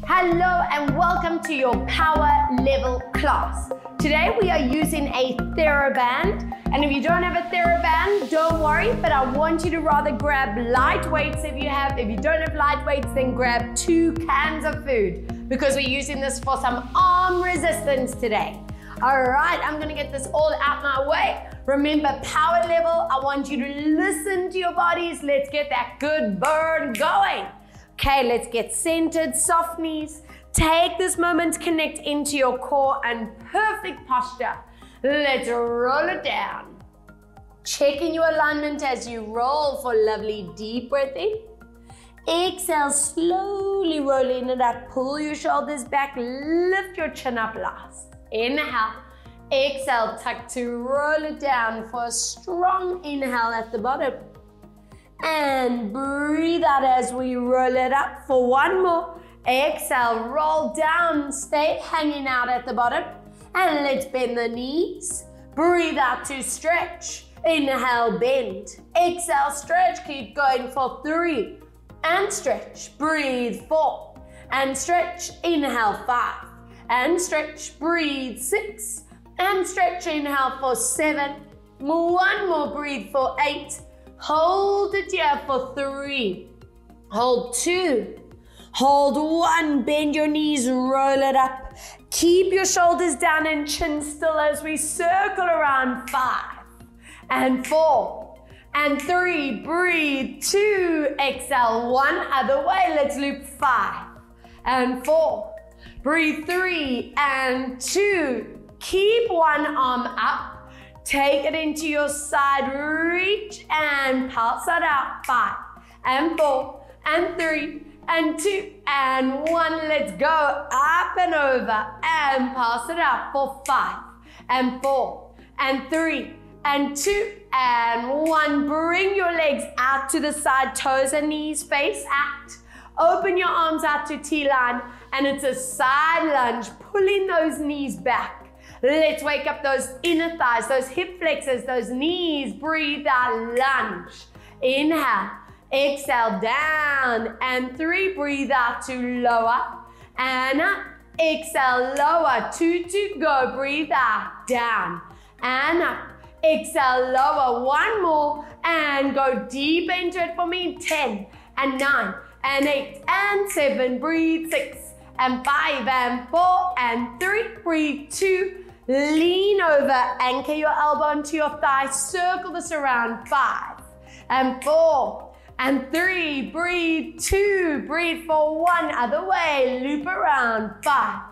Hello and welcome to your power level class. Today we are using a TheraBand, and if you don't have a TheraBand, don't worry, but I want you to rather grab light weights if you have. If you don't have light weights, then grab 2 cans of food because we're using this for some arm resistance today. All right, I'm gonna get this all out my way. Remember, power level, I want you to listen to your bodies. Let's get that good burn going. Okay, let's get centered, soft knees. Take this moment to connect into your core and perfect posture. Let's roll it down. Checking your alignment as you roll for a lovely deep breath in. Exhale, slowly rolling it up. Pull your shoulders back, lift your chin up last. Inhale, exhale, tuck to roll it down for a strong inhale at the bottom. And breathe out as we roll it up for one more. Exhale, roll down, stay hanging out at the bottom. And let's bend the knees. Breathe out to stretch. Inhale, bend. Exhale, stretch. Keep going for 3. And stretch. Breathe 4. And stretch. Inhale, 5. And stretch. Breathe 6. And stretch. Inhale for 7. One more. Breathe for 8. Hold it here for 3. Hold 2. Hold 1. Bend your knees, roll it up. Keep your shoulders down and chin still as we circle around. 5 and 4 and 3. Breathe. 2. Exhale. 1 other way. Let's loop. 5 and 4. Breathe. 3 and 2. Keep one arm up. Take it into your side, reach and pulse it out. 5 and 4 and 3 and 2 and 1. Let's go up and over and pulse it out for 5 and 4 and 3 and 2 and 1. Bring your legs out to the side, toes and knees face out. Open your arms out to T-line, and it's a side lunge, pulling those knees back. Let's wake up those inner thighs, those hip flexors, those knees. Breathe out, lunge. Inhale, exhale, down. And 3, breathe out to lower. And up, exhale, lower. 2 to go, breathe out, down. And up, exhale, lower. 1 more, and go deep into it for me. 10 and 9 and 8 and 7, breathe. 6 and 5 and 4 and 3, breathe. 2, lean over, anchor your elbow onto your thigh, circle this around. 5 and 4 and 3, breathe. 2, breathe for 1 other way, loop around. 5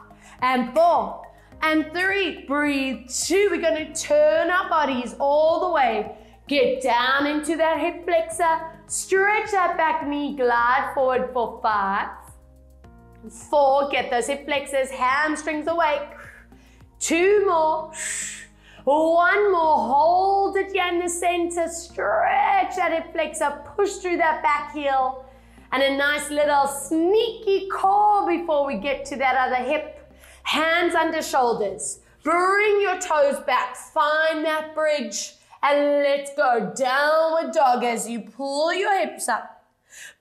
and 4 and 3, breathe. 2, we're going to turn our bodies all the way, get down into that hip flexor, stretch that back knee, glide forward for 5, 4, get those hip flexors, hamstrings awake. 2 more, 1 more, hold it here in the center, stretch that hip flexor, push through that back heel, and a nice little sneaky core before we get to that other hip. Hands under shoulders, bring your toes back, find that bridge, and let's go downward dog as you pull your hips up.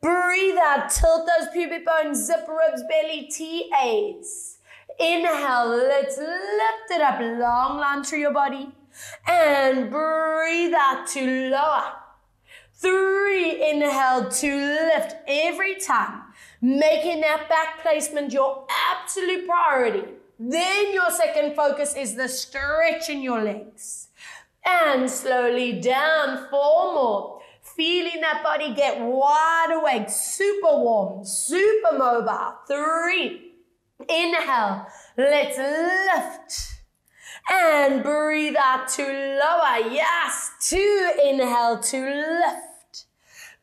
Breathe out, tilt those pubic bones, zip ribs, belly, TAs. Inhale, let's lift it up, long line through your body. And breathe out to lower. 3, inhale to lift every time. Making that back placement your absolute priority. Then your second focus is the stretch in your legs. And slowly down, 4 more. Feeling that body get wide awake, super warm, super mobile. 3. Inhale, let's lift. And breathe out to lower. Yes, 2, inhale to lift.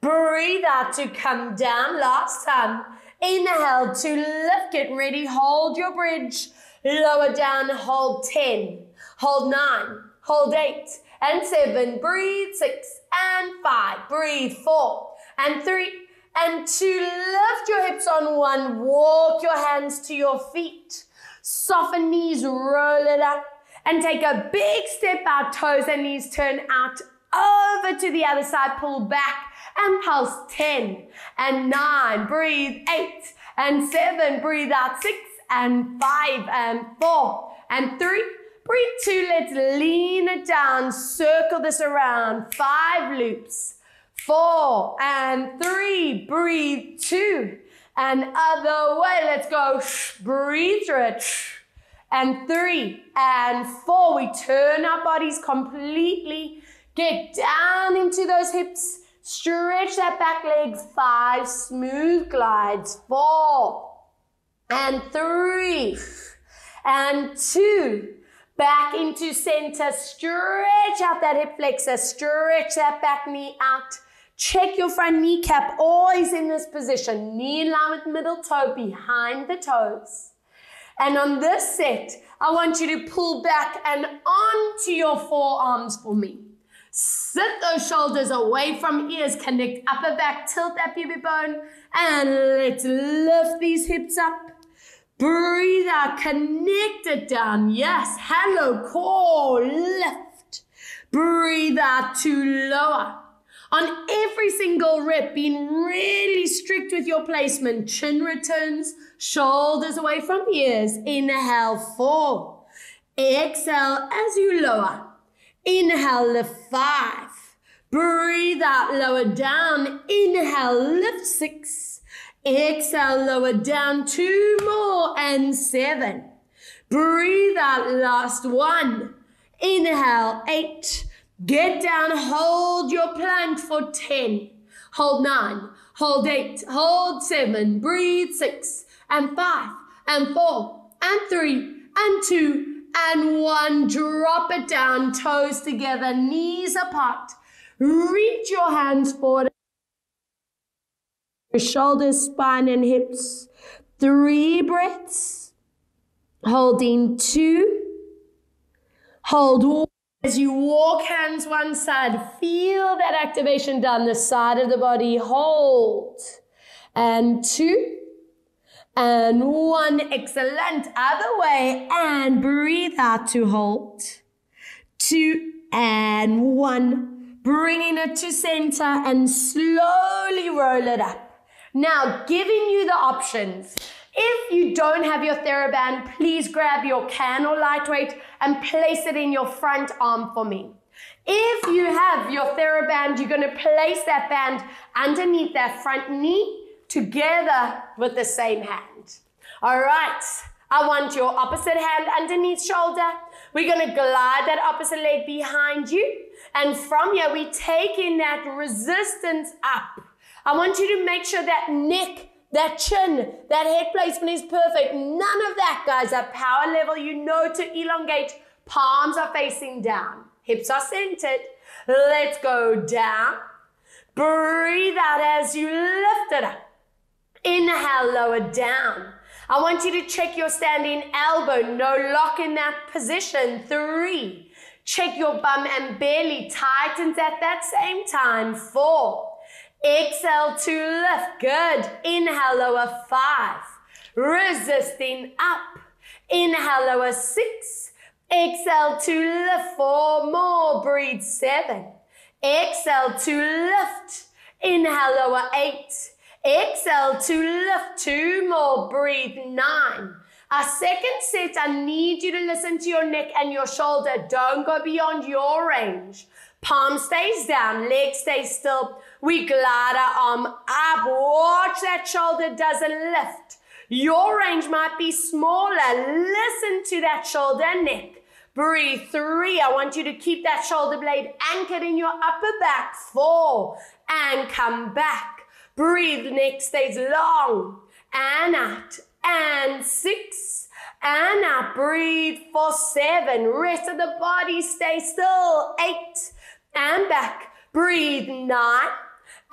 Breathe out to come down. Last time. Inhale to lift. Get ready. Hold your bridge. Lower down. Hold 10. Hold 9. Hold 8 and 7. Breathe 6 and 5. Breathe 4 and 3. And 2, lift your hips on 1, walk your hands to your feet. Soften knees, roll it up, and take a big step out, toes and knees turn out, over to the other side, pull back, and pulse. 10 and 9, breathe. 8 and 7, breathe out, 6, and 5, and 4, and 3, breathe 2, let's lean it down, circle this around, 5 loops, 4, and 3, breathe 2, and other way, let's go, breathe through it, and 3, and 4, we turn our bodies completely, get down into those hips, stretch that back legs, 5, smooth glides, 4, and 3, and 2, back into center, stretch out that hip flexor, stretch that back knee out, check your front kneecap, always in this position, knee in line with middle toe, behind the toes. And on this set, I want you to pull back and onto your forearms for me. Sit those shoulders away from ears, connect upper back, tilt that pubic bone, and let's lift these hips up. Breathe out, connect it down. Yes, hello, core, lift. Breathe out to lower. On every single rep, being really strict with your placement. Chin returns, shoulders away from ears. Inhale, 4. Exhale as you lower. Inhale, lift 5. Breathe out, lower down. Inhale, lift 6. Exhale, lower down, 2 more, and 7. Breathe out, last 1. Inhale, 8. Get down, hold your plank for 10. Hold 9, hold 8, hold 7. Breathe 6, and 5, and 4, and 3, and 2, and 1. Drop it down, toes together, knees apart. Reach your hands forward. Shoulders, spine, and hips. 3 breaths. Holding 2. Hold 1. As you walk hands one side, feel that activation down the side of the body. Hold. And 2. And 1. Excellent. Other way. And breathe out to hold. 2 and 1. Bringing it to center and slowly roll it up. Now, giving you the options. If you don't have your TheraBand, please grab your can or lightweight and place it in your front arm for me. If you have your TheraBand, you're going to place that band underneath that front knee together with the same hand. All right. I want your opposite hand underneath shoulder. We're going to glide that opposite leg behind you. And from here, we take in that resistance up. I want you to make sure that neck, that chin, that head placement is perfect. None of that, guys. At power level, you know to elongate. Palms are facing down. Hips are centered. Let's go down. Breathe out as you lift it up. Inhale, lower down. I want you to check your standing elbow. No lock in that position. 3. Check your bum and belly. Tightens at that same time. 4. Exhale to lift. Good. Inhale, lower 5. Resisting up. Inhale, lower 6. Exhale to lift. 4 more. Breathe. 7. Exhale to lift. Inhale, lower 8. Exhale to lift. 2 more. Breathe. 9. Our second set, I need you to listen to your neck and your shoulder. Don't go beyond your range. Palm stays down, leg stays still. We glide our arm up. Watch that shoulder doesn't lift. Your range might be smaller. Listen to that shoulder and neck. Breathe. 3. I want you to keep that shoulder blade anchored in your upper back. 4. And come back. Breathe. Neck stays long. And out. And 6. And out. Breathe for 7. Rest of the body stay still. 8. And back. Breathe. 9.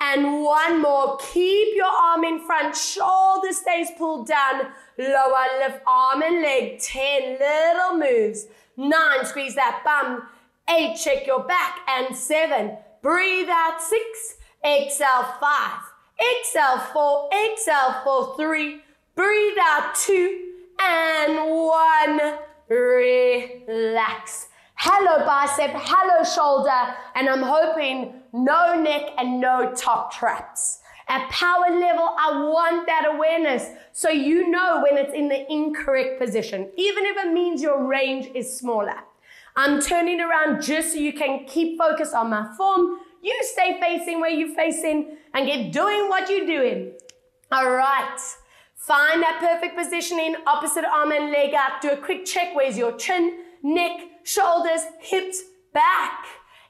And 1 more. Keep your arm in front. Shoulder stays pulled down. Lower, lift arm and leg. 10 little moves. 9. Squeeze that bum. 8. Check your back. And 7. Breathe out. 6. Exhale. 5. Exhale. 4. Exhale for 3. Breathe out. 2. And 1. Relax. Hello bicep, hello shoulder, and I'm hoping no neck and no top traps. At power level, I want that awareness so you know when it's in the incorrect position, even if it means your range is smaller. I'm turning around just so you can keep focus on my form. You stay facing where you're facing and get doing what you're doing. All right. Find that perfect positioning, opposite arm and leg out. Do a quick check. Where's your chin, neck, shoulders, hips, back.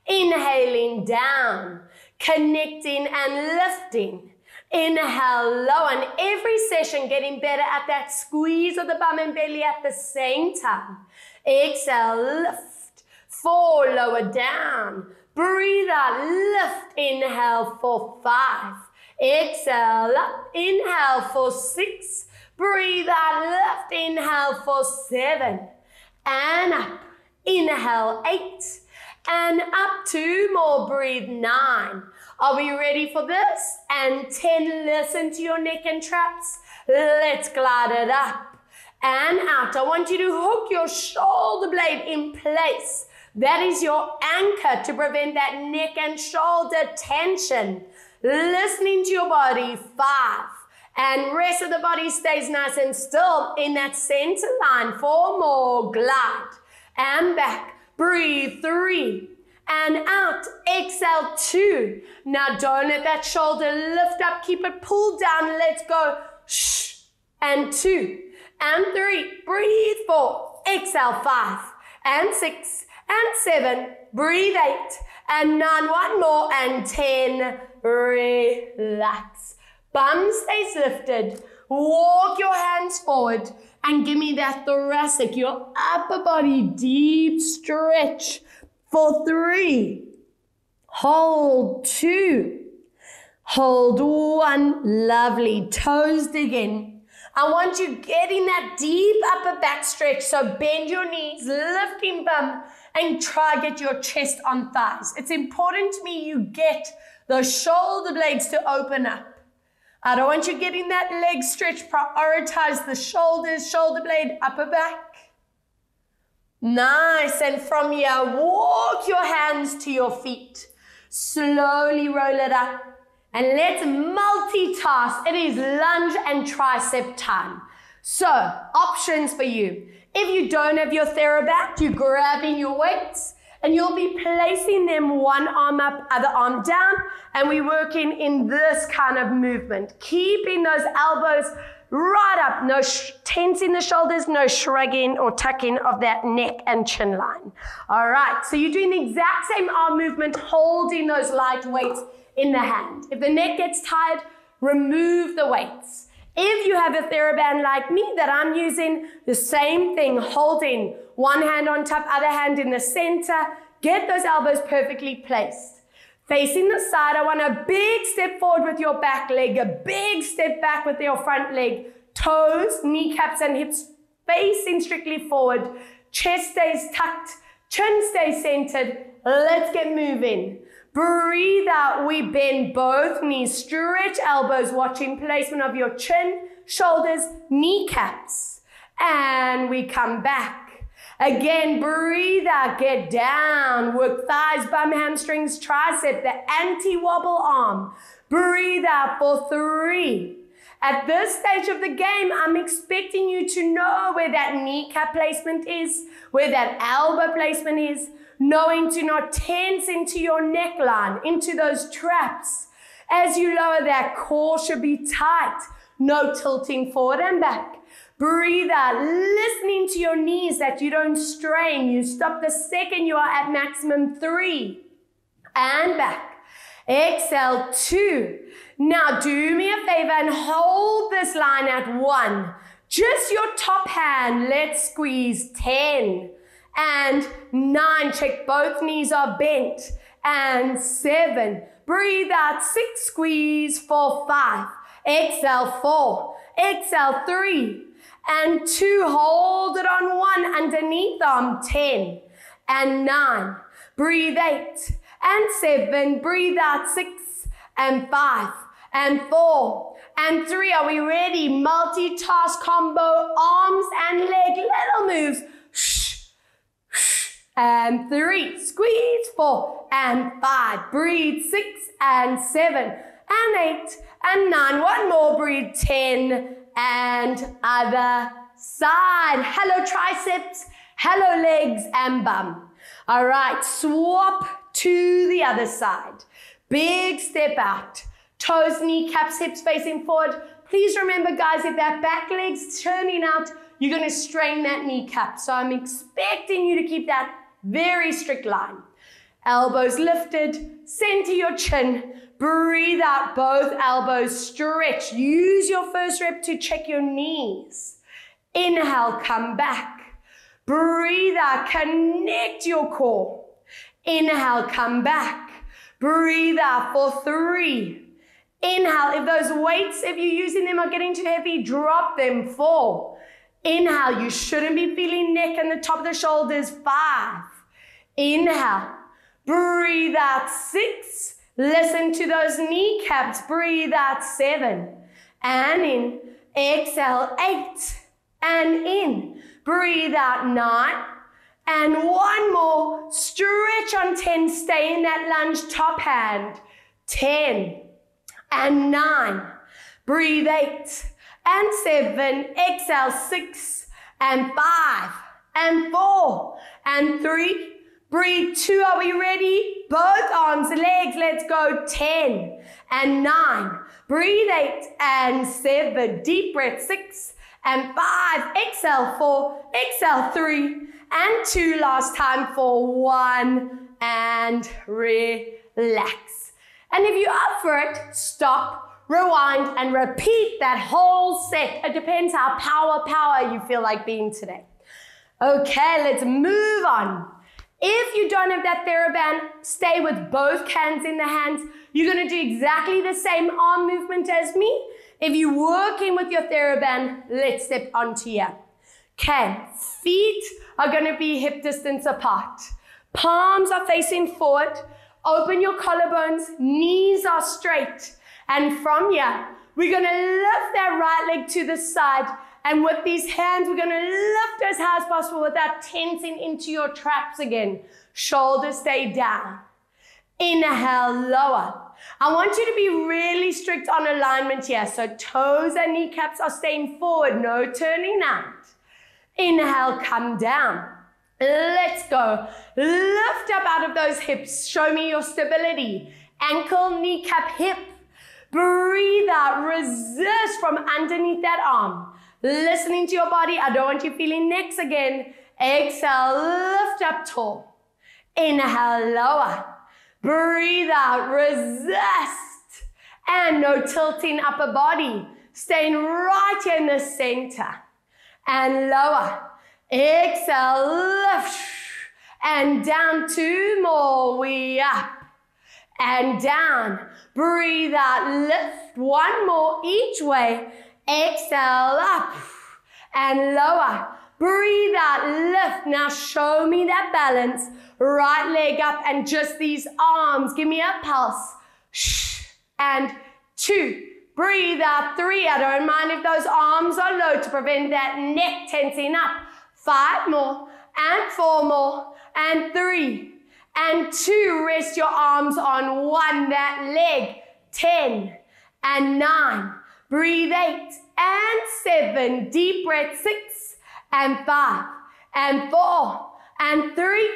Inhaling down, connecting and lifting. Inhale low, and every session getting better at that squeeze of the bum and belly at the same time. Exhale, lift, 4, lower down. Breathe out, lift, inhale for 5. Exhale up, inhale for 6. Breathe out, lift, inhale for 7. And up, inhale 8. And up 2 more, breathe 9. Are we ready for this? And 10, listen to your neck and traps. Let's glide it up and out. I want you to hook your shoulder blade in place. That is your anchor to prevent that neck and shoulder tension. Listening to your body, 5. And rest of the body stays nice and still in that center line. 4 more, glide and back. Breathe, 3, and out. Exhale, 2. Now don't let that shoulder lift up. Keep it pulled down. Let's go. Shh. And 2, and 3. Breathe, 4. Exhale, 5, and 6, and 7. Breathe, 8, and 9. 1 more, and 10. Relax. Bum stays lifted. Walk your hands forward. And give me that thoracic, your upper body, deep stretch for 3. Hold 2. Hold 1. Lovely. Toes dig in. I want you getting that deep upper back stretch. So bend your knees, lifting bum, and try get your chest on thighs. It's important to me you get those shoulder blades to open up. I don't want you getting that leg stretch. Prioritize the shoulders, shoulder blade, upper back. Nice. And from here, walk your hands to your feet. Slowly roll it up. And let's multitask. It is lunge and tricep time. So, options for you. If you don't have your TheraBand, you're grabbing your weights. And you'll be placing them one arm up, other arm down, and we're working in this kind of movement. Keeping those elbows right up, no tensing the shoulders, no shrugging or tucking of that neck and chin line. All right, so you're doing the exact same arm movement, holding those light weights in the hand. If the neck gets tired, remove the weights. If you have a TheraBand like me that I'm using, the same thing, holding one hand on top, other hand in the center. Get those elbows perfectly placed. Facing the side, I want a big step forward with your back leg, a big step back with your front leg. Toes, kneecaps, and hips facing strictly forward. Chest stays tucked, chin stays centered. Let's get moving. Breathe out, we bend both knees, stretch elbows, watching placement of your chin, shoulders, kneecaps. And we come back. Again, breathe out, get down, work thighs, bum, hamstrings, tricep, the anti-wobble arm. Breathe out for 3. At this stage of the game, I'm expecting you to know where that kneecap placement is, where that elbow placement is, knowing to not tense into your neckline, into those traps. As you lower, that core should be tight, no tilting forward and back. Breathe out, listening to your knees that you don't strain. You stop the second you are at maximum 3. And back. Exhale, 2. Now do me a favor and hold this line at 1. Just your top hand. Let's squeeze 10. And 9. Check both knees are bent. And 7. Breathe out, 6. Squeeze for 5. Exhale, 4. Exhale, 3. And 2, hold it on 1, underneath arm, 10, and 9, breathe 8, and 7, breathe out 6, and 5, and 4, and 3. Are we ready? Multitask combo, arms and leg, little moves, shh, shh, and 3, squeeze 4, and 5, breathe 6, and 7, and 8 and 9. One more, breathe, 10 and other side. Hello triceps, hello legs and bum. All right, swap to the other side. Big step out. Toes, kneecaps, hips facing forward. Please remember, guys, if that back leg's turning out, you're going to strain that kneecap. So I'm expecting you to keep that very strict line. Elbows lifted, center your chin. Breathe out, both elbows stretch. Use your first rep to check your knees. Inhale, come back. Breathe out, connect your core. Inhale, come back. Breathe out for 3. Inhale, if those weights, if you're using them are getting too heavy, drop them. 4. Inhale, you shouldn't be feeling neck and the top of the shoulders. 5. Inhale, breathe out. 6. Listen to those kneecaps. Breathe out. 7. And in. Exhale. 8. And in. Breathe out. 9. And one more. Stretch on 10. Stay in that lunge. Top hand. 10. And 9. Breathe. 8. And 7. Exhale. 6. And 5. And 4. And 3. Breathe. 2. Are we ready? Both arms, legs. Let's go. 10 and 9. Breathe. 8 and 7. Deep breath. 6 and 5. Exhale. 4. Exhale. 3 and 2. Last time for 1 and relax. And if you're up for it, stop, rewind, and repeat that whole set. It depends how power you feel like being today. Okay, let's move on. If you don't have that TheraBand, stay with both hands in the hands. You're going to do exactly the same arm movement as me. If you're working with your TheraBand, let's step onto here. Okay, feet are going to be hip distance apart. Palms are facing forward. Open your collarbones. Knees are straight. And from here, we're going to lift that right leg to the side. And with these hands, we're going to lift as high as possible without tensing into your traps again. Shoulders stay down. Inhale, lower. I want you to be really strict on alignment here. So toes and kneecaps are staying forward, no turning out. Inhale, come down. Let's go. Lift up out of those hips. Show me your stability. Ankle, kneecap, hip. Breathe out. Resist from underneath that arm. Listening to your body. I don't want you feeling necks again. Exhale, lift up tall. Inhale, lower. Breathe out, resist. And no tilting upper body. Staying right here in the center. And lower. Exhale, lift. And down. 2 more. We up. And down. Breathe out, lift. 1 more each way. Exhale, up and lower. Breathe out, lift. Now show me that balance. Right leg up and just these arms. Give me a pulse. And 2. Breathe out. 3. I don't mind if those arms are low to prevent that neck tensing up. 5 more and 4 more and 3 and 2. Rest your arms on 1, that leg. 10 and 9. Breathe. 8 and 7. Deep breath. 6 and 5 and 4 and 3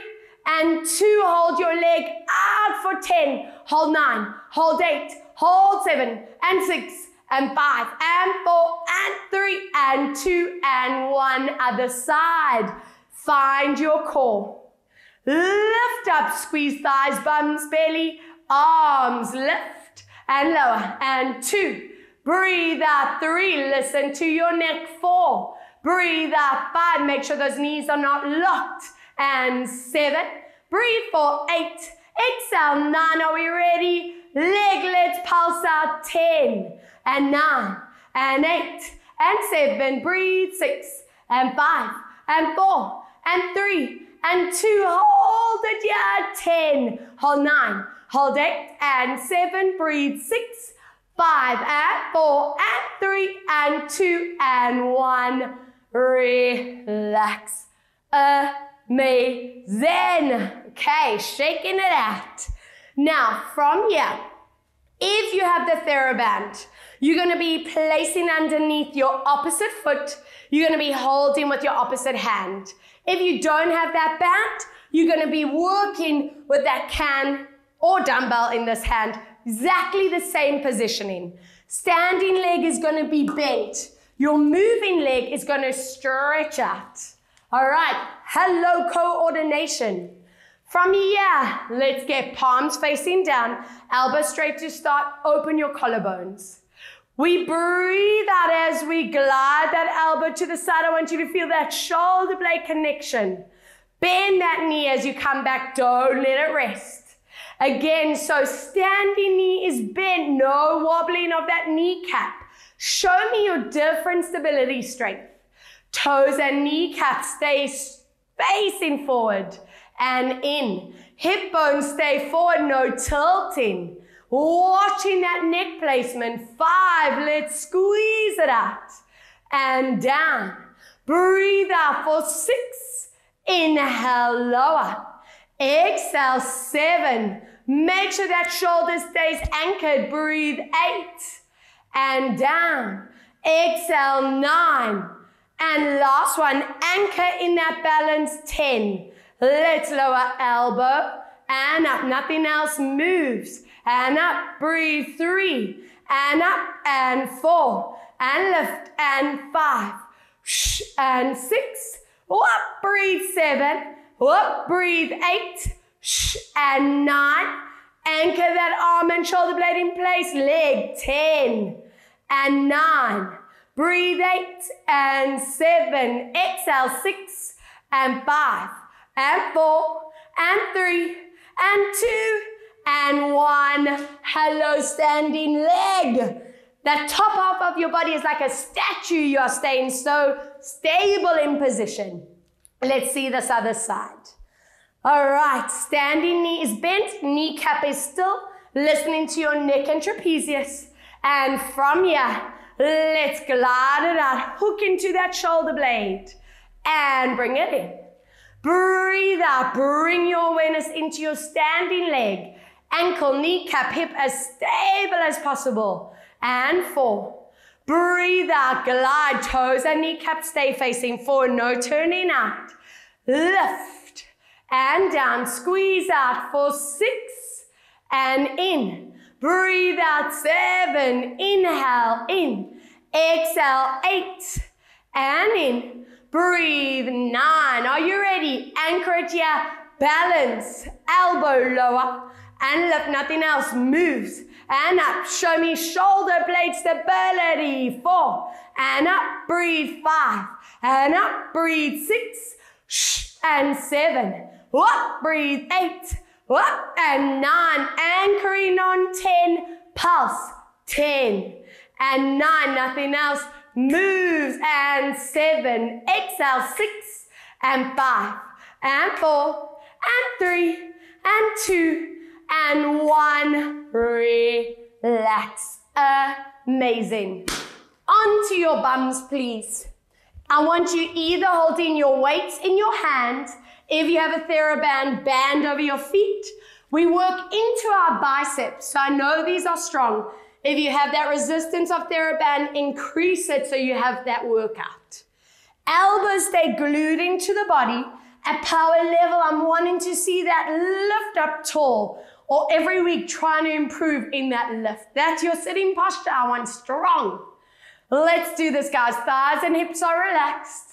and 2. Hold your leg out for 10. Hold 9. Hold 8. Hold 7 and 6 and 5 and 4 and 3 and 2 and 1. Other side. Find your core. Lift up. Squeeze thighs, bums, belly, arms. Lift and lower. And 2. Breathe out. 3. Listen to your neck. 4. Breathe out. 5. Make sure those knees are not locked. And 7. Breathe for 8. Exhale. 9. Are we ready? Leg, let's pulse out. 10 and 9 and 8 and 7. Breathe. 6 and 5 and 4 and 3 and 2. Hold it here. 10. Hold 9. Hold 8 and 7. Breathe. 6. 5 and 4 and 3 and 2 and 1. Relax. Amazing. Okay, shaking it out. Now from here, If you have the TheraBand, you're going to be placing underneath your opposite foot. You're going to be holding with your opposite hand. If you don't have that band, you're going to be working with that can or dumbbell in this hand. Exactly the same positioning. Standing leg is going to be bent. Your moving leg is going to stretch out. All right, hello coordination. From here, let's get palms facing down, elbows straight to start, open your collarbones. We breathe out as we glide that elbow to the side. I want you to feel that shoulder blade connection. Bend that knee as you come back, don't let it rest. Again, so standing knee is bent, no wobbling of that kneecap. Show me your different stability strength. Toes and kneecaps stay facing forward and in. Hip bones stay forward, no tilting. Watching that neck placement. 5, let's squeeze it out. And down. Breathe out for 6. Inhale, lower. Exhale, 7. Make sure that shoulder stays anchored. Breathe 8. And down. Exhale, 9. And last one, anchor in that balance, 10. Let's lower elbow and up. Nothing else moves. And up, breathe 3. And up and 4. And lift and 5. And 6. Up, breathe 7. Up, breathe 8. And 9. Anchor that arm and shoulder blade in place. Leg 10. And 9. Breathe 8 and 7. Exhale 6 and 5 and 4 and 3 and 2 and 1. Hello, standing leg. That top half of your body is like a statue. You are staying so stable in position. Let's see this other side. All right, standing knee is bent, kneecap is still, listening to your neck and trapezius. And from here, let's glide it out, hook into that shoulder blade and bring it in. Breathe out, bring your awareness into your standing leg, ankle, kneecap, hip as stable as possible. And 4. Breathe out, glide, toes and kneecap stay facing forward, no turning out. Lift and down, squeeze out for 6 and in. Breathe out, 7, inhale, in. Exhale, 8 and in. Breathe, 9. Are you ready? Anchor it here, balance, elbow lower and lift, nothing else moves. And up, show me shoulder blade stability. 4 and up, breathe 5 and up, breathe 6 and 7. Up, breathe 8. Up and 9, anchoring on 10, pulse, 10 and 9, nothing else moves, and 7, exhale, 6 and 5 and 4 and 3 and 2 and 1, relax, amazing. Onto your bums, please. I want you either holding your weights in your hand. If you have a TheraBand, band over your feet. We work into our biceps. So I know these are strong. If you have that resistance of TheraBand, increase it so you have that workout. Elbows stay glued into the body. At power level, I'm wanting to see that lift up tall. Or every week, trying to improve in that lift. That's your sitting posture. I want strong. Let's do this, guys. Thighs and hips are relaxed.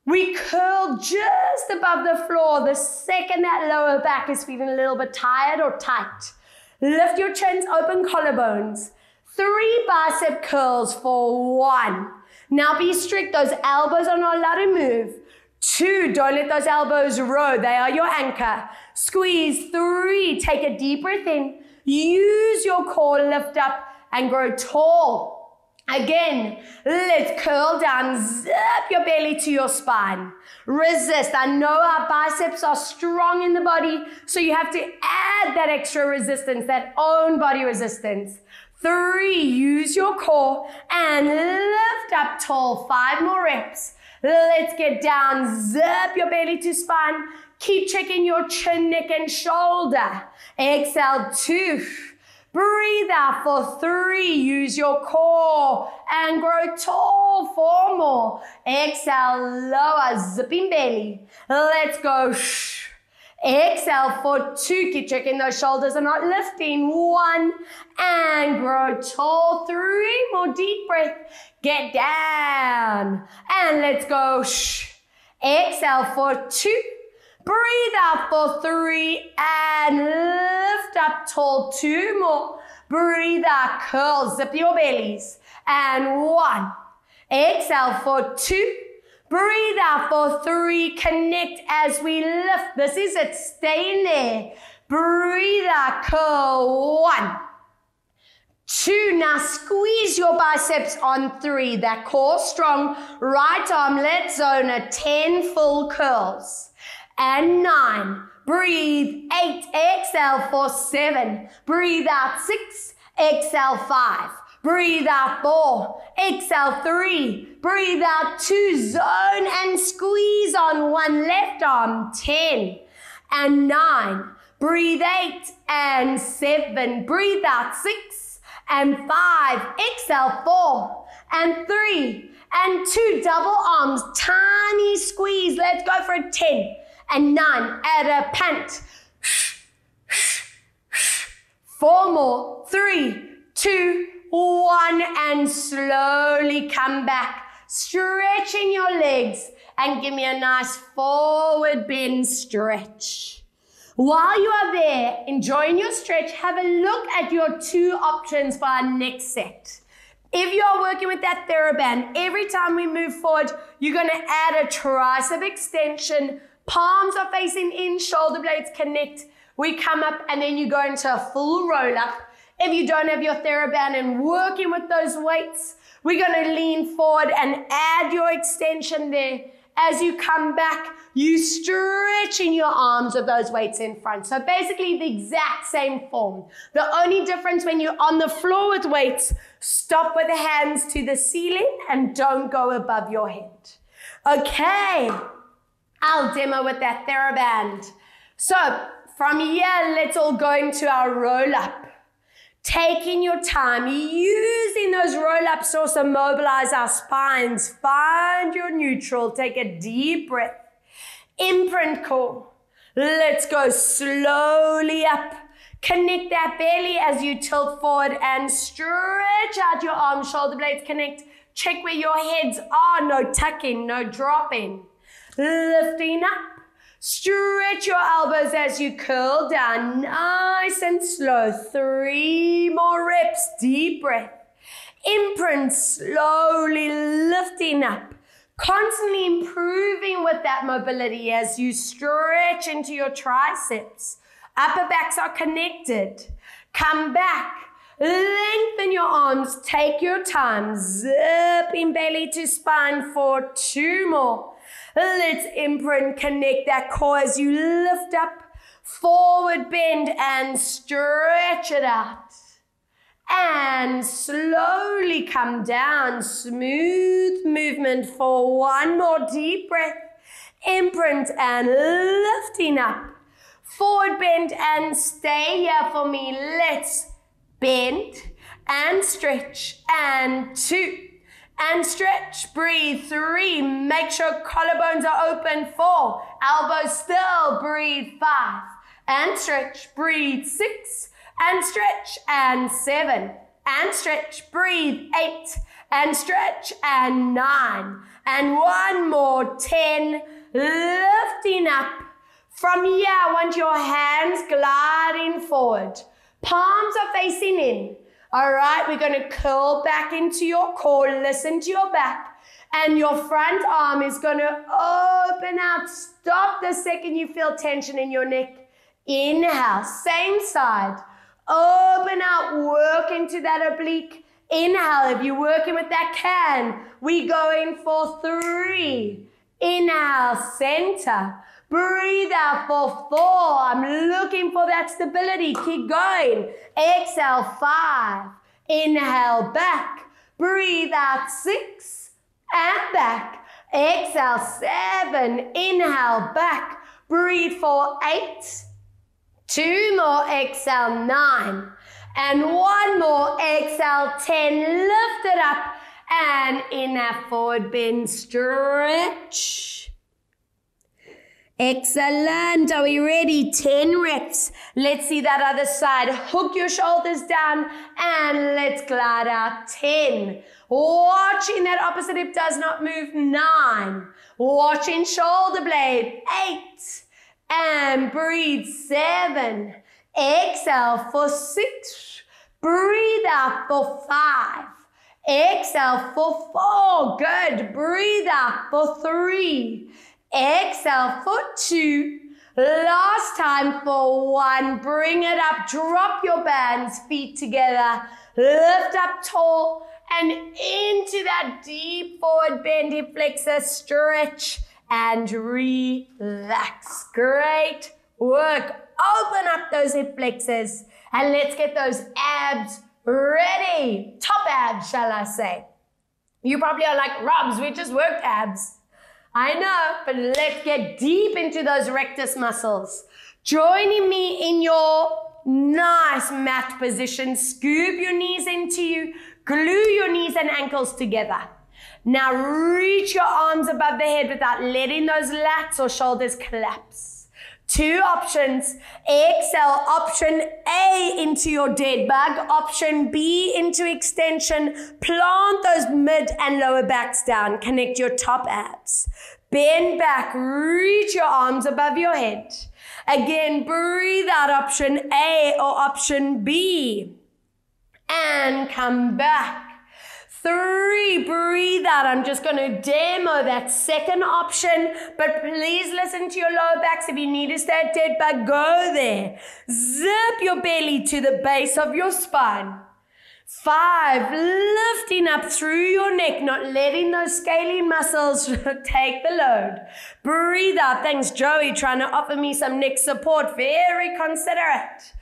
We curl just above the floor the second that lower back is feeling a little bit tired or tight. Lift your chins, open collarbones. 3 bicep curls for 1. Now be strict, those elbows are not allowed to move. 2, don't let those elbows roll, they are your anchor. Squeeze. 3, take a deep breath in. Use your core, lift up and grow tall. Again, let's curl down, zip your belly to your spine. Resist. I know our biceps are strong in the body, so you have to add that extra resistance, that own body resistance. 3, use your core and lift up tall. 5 more reps. Let's get down, zip your belly to spine. Keep checking your chin, neck, and shoulder. Exhale, 2. Breathe out for 3. Use your core and grow tall. 4 more. Exhale, lower, zipping belly. Let's go. Exhale for 2. Keep checking those shoulders are not lifting. 1 and grow tall. 3 more. Deep breath. Get down and let's go. Exhale for 2. Breathe out for 3 and lift up tall. 2 more. Breathe out, curl, zip your bellies. And 1. Exhale for 2. Breathe out for 3. Connect as we lift. This is it. Stay in there. Breathe out, curl. 1. 2. Now squeeze your biceps on 3. That core strong. Right arm, let's zone a 10 full curls. And 9. Breathe. 8. Exhale for 7. Breathe out. 6. Exhale 5. Breathe out 4. Exhale 3. Breathe out 2. Zone and squeeze on 1. Left arm. 10. And 9. Breathe 8 and 7. Breathe out 6 and 5. Exhale 4 and 3 and 2. Double arms. Tiny squeeze. Let's go for a 10. And 9, add a pant. 4 more. 3, 2, 1, and slowly come back. Stretching your legs and give me a nice forward bend stretch. While you are there, enjoying your stretch, have a look at your 2 options for our next set. If you are working with that TheraBand, every time we move forward, you're going to add a tricep extension. Palms are facing in, shoulder blades connect. We come up and then you go into a full roll up. If you don't have your TheraBand and working with those weights, we're going to lean forward and add your extension there. As you come back, you stretching your arms with those weights in front. So basically the exact same form. The only difference when you're on the floor with weights, stop with the hands to the ceiling and don't go above your head. Okay. I'll demo with that TheraBand. So from here, let's all go into our roll up. Taking your time, using those roll ups to also mobilize our spines. Find your neutral. Take a deep breath. Imprint core. Let's go slowly up. Connect that belly as you tilt forward and stretch out your arms. Shoulder blades connect. Check where your heads are. No tucking, no dropping. Lifting up. Stretch your elbows as you curl down. Nice and slow. 3 more reps. Deep breath. Imprint. Slowly lifting up. Constantly improving with that mobility as you stretch into your triceps. Upper backs are connected. Come back. Lengthen your arms. Take your time. Zipping belly to spine for 2 more. Let's imprint, connect that core as you lift up, forward bend and stretch it out. And slowly come down, smooth movement for 1 more deep breath. Imprint and lifting up, forward bend and stay here for me. Let's bend and stretch and 2. And stretch, breathe, 3, make sure collarbones are open, 4, elbows still, breathe, 5, and stretch, breathe, 6, and stretch, and 7, and stretch, breathe, 8, and stretch, and 9, and 1 more, 10, lifting up. From here, I want your hands gliding forward, palms are facing in. All right, we're going to curl back into your core, listen to your back, and your front arm is going to open out. Stop the second you feel tension in your neck. Inhale, same side. Open out, work into that oblique. Inhale, if you're working with that can, we go in for 3. Inhale, center. Breathe out for 4. I'm looking for that stability. Keep going. Exhale, 5. Inhale, back. Breathe out, 6. And back. Exhale, 7. Inhale, back. Breathe for 8. 2 more. Exhale, 9. And one more. Exhale, 10. Lift it up. And in that forward bend, stretch. Excellent. Are we ready? 10 reps. Let's see that other side. Hook your shoulders down and let's glide out. 10. Watching that opposite hip does not move. 9. Watching shoulder blade. 8. And breathe. 7. Exhale for 6. Breathe out for 5. Exhale for 4. Good. Breathe out for 3. Exhale for 2. Last time for 1. Bring it up. Drop your bands, feet together. Lift up tall and into that deep forward bend, hip flexor, stretch and relax. Great work. Open up those hip flexors and let's get those abs ready. Top abs, shall I say. You probably are like, Robs, we just worked abs. I know, but let's get deep into those rectus muscles. Joining me in your nice mat position. Scoop your knees into you. Glue your knees and ankles together. Now reach your arms above the head without letting those lats or shoulders collapse. 2 options. Exhale, option A into your dead bug. Option B into extension. Plant those mid and lower backs down. Connect your top abs. Bend back, reach your arms above your head. Again, breathe out option A or option B. And come back. 3, breathe out. I'm just going to demo that second option, but please listen to your lower backs. If you need to stay at dead bug, go there. Zip your belly to the base of your spine. 5, lifting up through your neck, not letting those scaly muscles take the load. Breathe out. Thanks, Joey, trying to offer me some neck support. Very considerate.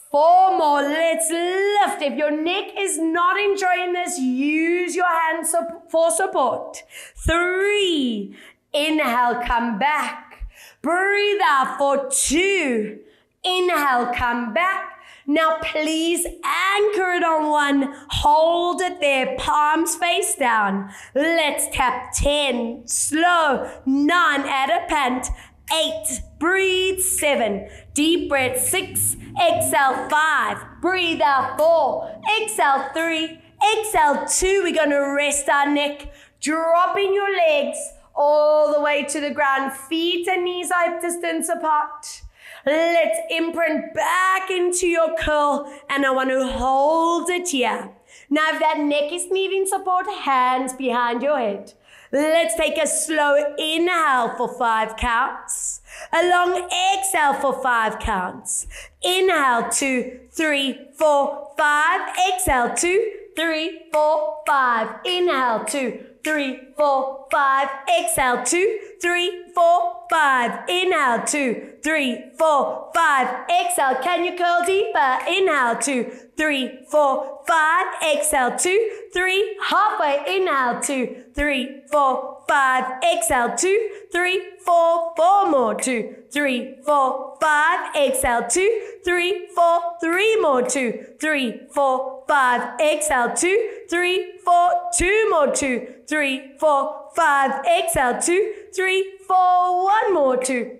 4 more. Let's lift. If your neck is not enjoying this, use your hands for support. 3. Inhale, come back. Breathe out for 2. Inhale, come back. Now please anchor it on 1. Hold it there. Palms face down. Let's tap 10. Slow. 9. Add a pant. 8. Breathe. 7. Deep breath. 6. Exhale. 5. Breathe out. 4. Exhale. 3. Exhale. 2. We're going to rest our neck. Dropping your legs all the way to the ground. Feet and knees are hip distance apart. Let's imprint back into your curl, and I want to hold it here. Now, if that neck is needing support, hands behind your head. Let's take a slow inhale for 5 counts. A long exhale for 5 counts. Inhale, 2, 3, 4, 5. Exhale, 2, 3, 4, 5. Inhale, 2, 3, 4, 5. Exhale, 2, 3, 4, 5. Inhale, 2, 3, 4, 5. Exhale. Can you curl deeper? Inhale, 2, 3, 4, 5. Exhale, 2, 3. Halfway. Inhale, 2, 3, 4, 5. Exhale, 2, 3, 4. 4 more. 2, 3, 4, 5. Exhale, 2, 3, 4. 3 more. 2, 3, 4, 5. Exhale, 2, 3, 4. 2 more. 2, 3, 4, 5. Exhale, 2, 3, 4. 1 more. 2,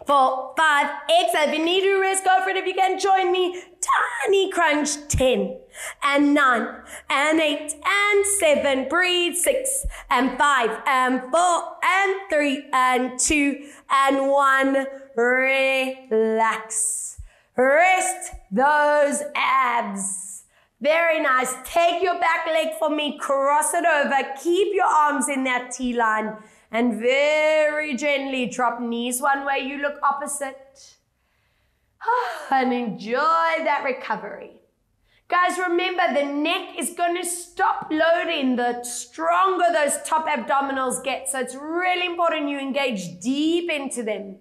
4, 5. Exhale. If you need to rest, go for it. If you can, join me. Tiny crunch. 10 and 9 and 8 and 7. Breathe. 6 and 5 and 4 and 3 and 2 and 1. Relax. Rest those abs. Very nice. Take your back leg for me. Cross it over. Keep your arms in that T-line. And very gently drop knees one way. You look opposite. And enjoy that recovery. Guys, remember the neck is going to stop loading the stronger those top abdominals get. So it's really important you engage deep into them.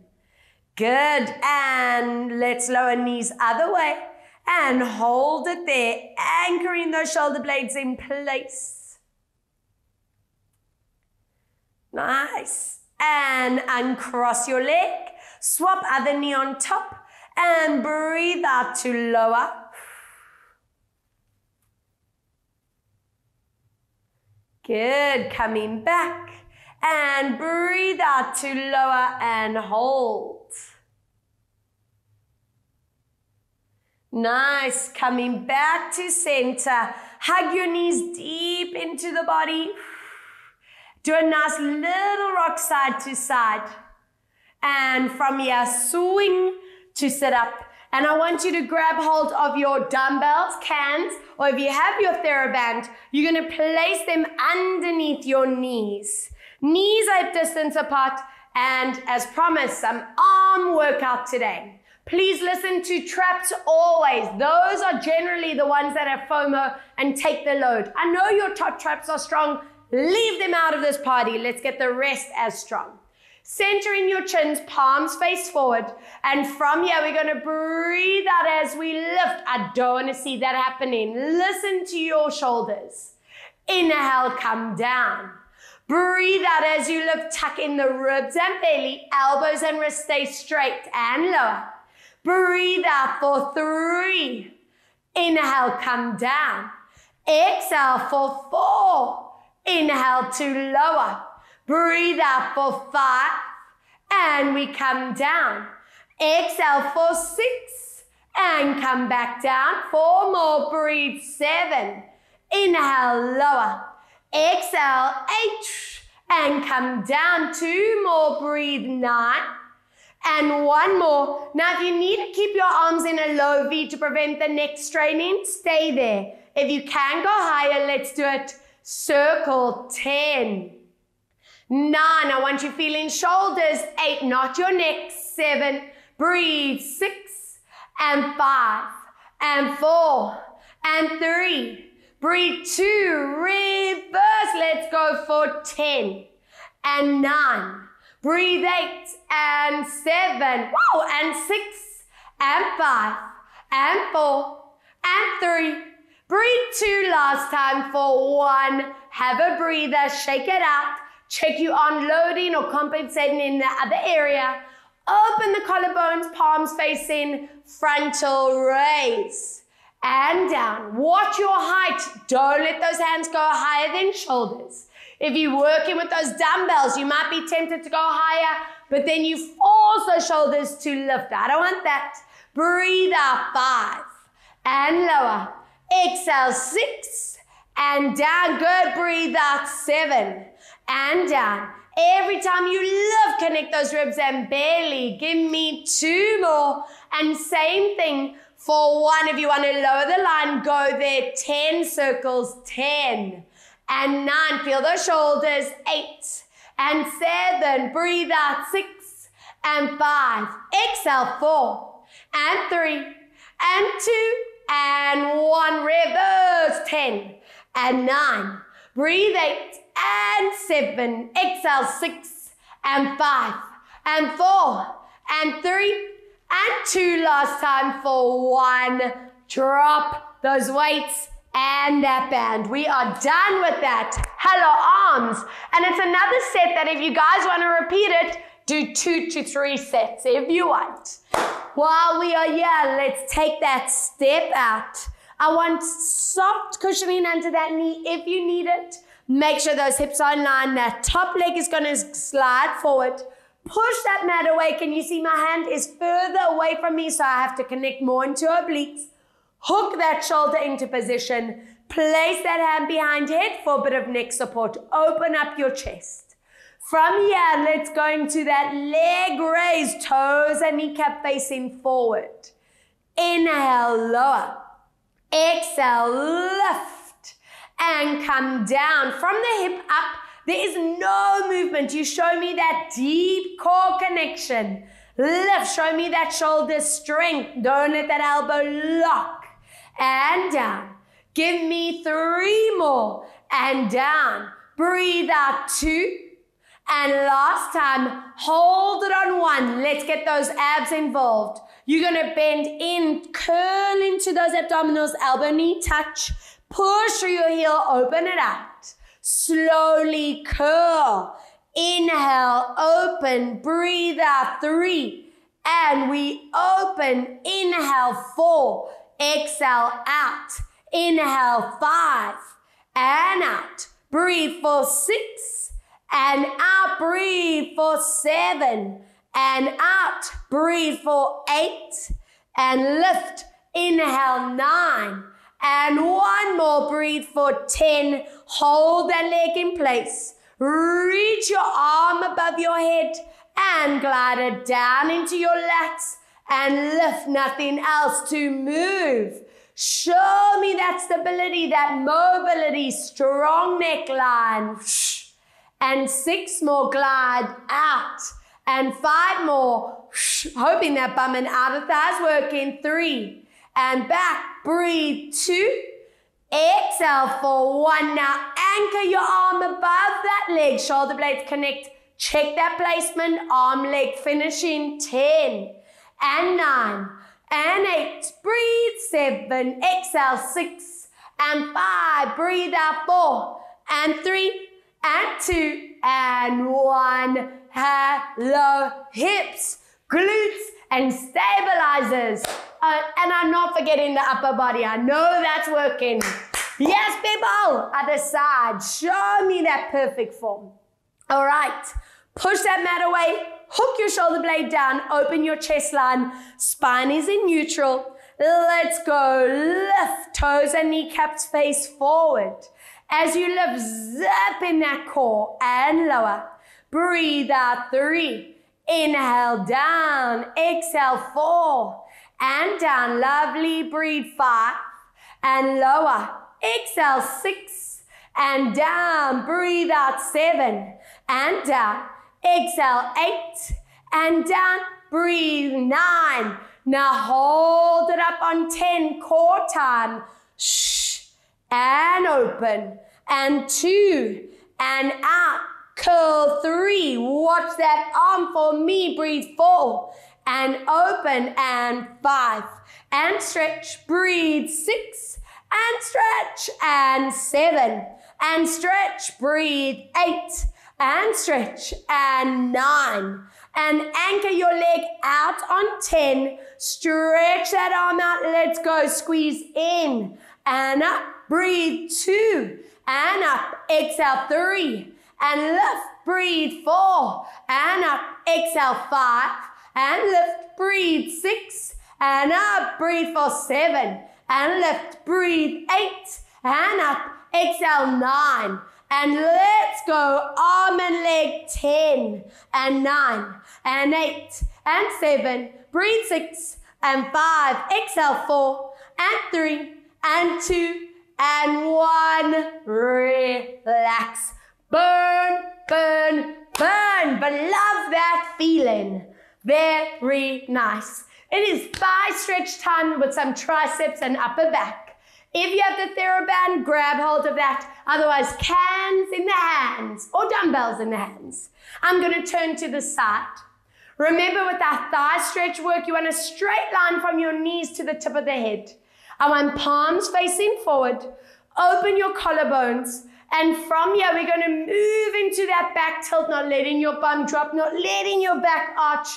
Good. And let's lower knees other way. And hold it there. Anchoring those shoulder blades in place. Nice. And uncross your leg. Swap other knee on top. And breathe out to lower. Good, coming back. And breathe out to lower and hold. Nice, coming back to center. Hug your knees deep into the body. Do a nice little rock side to side. And from here, swing to sit up. And I want you to grab hold of your dumbbells, cans, or if you have your TheraBand, you're going to place them underneath your knees. Knees are hip distance apart, and as promised, some arm workout today. Please listen to traps always. Those are generally the ones that have FOMO and take the load. I know your top traps are strong. Leave them out of this party. Let's get the rest as strong. Centering your chins, palms face forward. And from here, we're going to breathe out as we lift. I don't want to see that happening. Listen to your shoulders. Inhale, come down. Breathe out as you lift. Tuck in the ribs and belly. Elbows and wrists stay straight and lower. Breathe out for 3. Inhale, come down. Exhale for 4. Inhale to lower. Breathe out for 5. And we come down. Exhale for 6. And come back down. 4 more. Breathe. 7. Inhale, lower. Exhale, 8. And come down. 2 more. Breathe. 9. And 1 more. Now, if you need to keep your arms in a low V to prevent the neck straining, stay there. If you can go higher, let's do it. Circle. 10. 9. I want you feeling shoulders. 8. Not your neck. 7. Breathe. 6. And 5. And 4. And 3. Breathe. 2. Reverse. Let's go for 10. And 9. Breathe. 8 and 7, woo, and 6 and 5 and 4 and 3. Breathe 2 last time for 1. Have a breather, shake it out. Check you on loading or compensating in the other area. Open the collarbones, palms facing, frontal raise. And down. Watch your height. Don't let those hands go higher than shoulders. If you're working with those dumbbells, you might be tempted to go higher, but then you force those shoulders to lift. I don't want that. Breathe out. 5 and lower. Exhale. 6 and down. Good. Breathe out. 7 and down. Every time you lift, connect those ribs and belly. Give me 2 more. And same thing for 1. If you want to lower the line, go there. 10 circles. 10. And 9, feel those shoulders. 8 and 7, breathe out. 6 and 5, exhale. 4 and 3 and 2 and 1, reverse. 10 and 9, breathe. 8 and 7, exhale. 6 and 5 and 4 and 3 and 2, last time for 1. Drop those weights and that band. We are done with that. Hello, arms. And it's another set that if you guys want to repeat it, do 2 to 3 sets if you want. While we are here, let's take that step out. I want soft cushioning under that knee if you need it. Make sure those hips are in line. That top leg is going to slide forward. Push that mat away. Can you see my hand is further away from me, so I have to connect more into obliques. Hook that shoulder into position. Place that hand behind head for a bit of neck support. Open up your chest. From here, let's go into that leg raise. Toes and kneecap facing forward. Inhale, lower. Exhale, lift. And come down. From the hip up, there is no movement. You show me that deep core connection. Lift. Show me that shoulder strength. Don't let that elbow lock. And down. Give me 3 more. And down. Breathe out. 2. And last time, hold it on 1. Let's get those abs involved. You're going to bend in, curl into those abdominals, elbow, knee touch. Push through your heel, open it out. Slowly curl. Inhale, open, breathe out. 3. And we open. Inhale, 4. Exhale, out. Inhale, 5. And out. breathe for 6, and out, breathe for 7, and out, breathe for 8, and lift, inhale, 9, and one more, breathe for 10, hold that leg in place, reach your arm above your head, and glide it down into your lats, and lift, nothing else to move. Show me that stability, that mobility, strong neckline. And 6 more, glide out. And 5 more, hoping that bum and outer thighs working. 3, and back, breathe. 2, exhale for 1. Now anchor your arm above that leg, shoulder blades connect. Check that placement, arm, leg, finishing. 10, and 9, and 8, breathe. 7, exhale. 6, and 5, breathe out. 4, and 3, and 2, and 1. Hello, hips, glutes, and stabilizers. And I'm not forgetting the upper body. I know that's working. Yes, people. Other side. Show me that perfect form. All right. Push that mat away. Hook your shoulder blade down. Open your chest line. Spine is in neutral. Let's go. Lift toes and kneecaps face forward. As you lift, zip in that core and lower. Breathe out. 3. Inhale down. Exhale 4. And down. Lovely. Breathe 5. And lower. Exhale 6. And down. Breathe out 7. And down. Exhale 8. And down. Breathe 9. Now hold it up on 10. Core time. Shh. And open. And 2. And out. Curl 3. Watch that arm for me. Breathe 4. And open. And 5. And stretch. Breathe 6. And stretch. And 7. And stretch. Breathe 8. And stretch. And 9. And anchor your leg out on 10. Stretch that arm out. Let's go. Squeeze in and up. Breathe 2. And up. Exhale 3. And lift. Breathe 4. And up. Exhale 5. And lift. Breathe 6. And up. Breathe for 7. And lift. Breathe 8. And up. Exhale 9. And let's go. Arm and leg 10. And 9. And 8. And 7. Breathe 6. And 5. Exhale 4. And 3. And 2. And 1. Relax. Burn, burn, burn. But love that feeling. Very nice. It is thigh stretch time with some triceps and upper back. If you have the TheraBand, grab hold of that. Otherwise, cans in the hands or dumbbells in the hands. I'm going to turn to the side. Remember, with our thigh stretch work, you want a straight line from your knees to the tip of the head. I want palms facing forward. Open your collarbones. And from here, we're going to move into that back tilt, not letting your bum drop, not letting your back arch.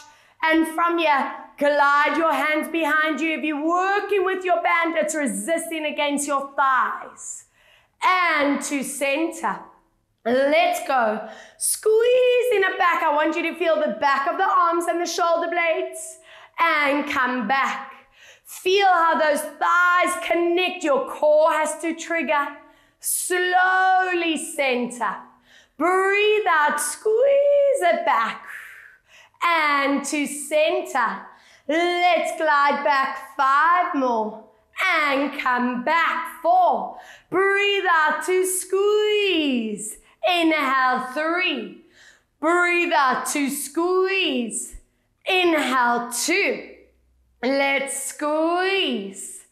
And from here, glide your hands behind you. If you're working with your band, it's resisting against your thighs. And to center. Let's go. Squeeze in it back. I want you to feel the back of the arms and the shoulder blades. And come back. Feel how those thighs connect. Your core has to trigger. Slowly center. Breathe out. Squeeze it back. And to center. Let's glide back 5 more. And come back 4. Breathe out to squeeze. Inhale 3. Breathe out to squeeze. Inhale 2. Let's squeeze.